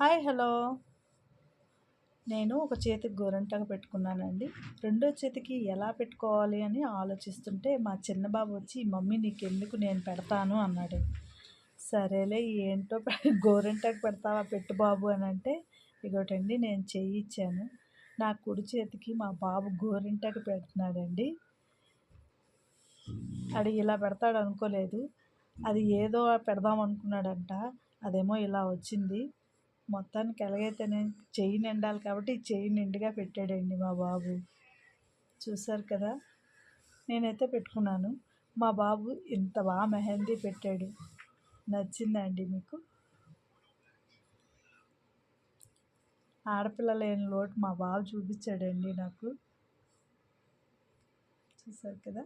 Hi hello. నేను ఒక చేతికి గోరింటాకు పెట్టుకున్నానండి. రెండో చేతికి ఎలా పెట్టుకోవాలి అని ఆలోచిస్తుంటే మా చిన్న బాబు వచ్చి, "మమ్మీ నీకెందుకు నేను పెడతాను" అన్నాడు. సరేలే ఏంటో గోరింటాకు పెడతావా పెట్టు బాబు అని అంటే, ఇగోటండి నేను చెయ్యి ఇచ్చాను. నా కుడి చేతికి మా బాబు గోరింటాకు పెడుతున్నాడండి. ఆడు ఇలా పెడతాడు అనుకోలేదు. అది ఏదో పెడదాం అనుకున్నాడంట. అదేమో ఇలా వచ్చింది. మొత్తానికి ఎలాగైతేనే చెయ్యి నిండాలి కాబట్టి చెయ్యి నిండుగా పెట్టాడండి మా బాబు. చూసారు కదా! నేనైతే పెట్టుకున్నాను. మా బాబు ఇంత బాగా మెహందీ పెట్టాడు. నచ్చిందా అండి మీకు? ఆడపిల్ల లేని లోటు మా బాబు చూపించాడండి నాకు. చూసారు కదా!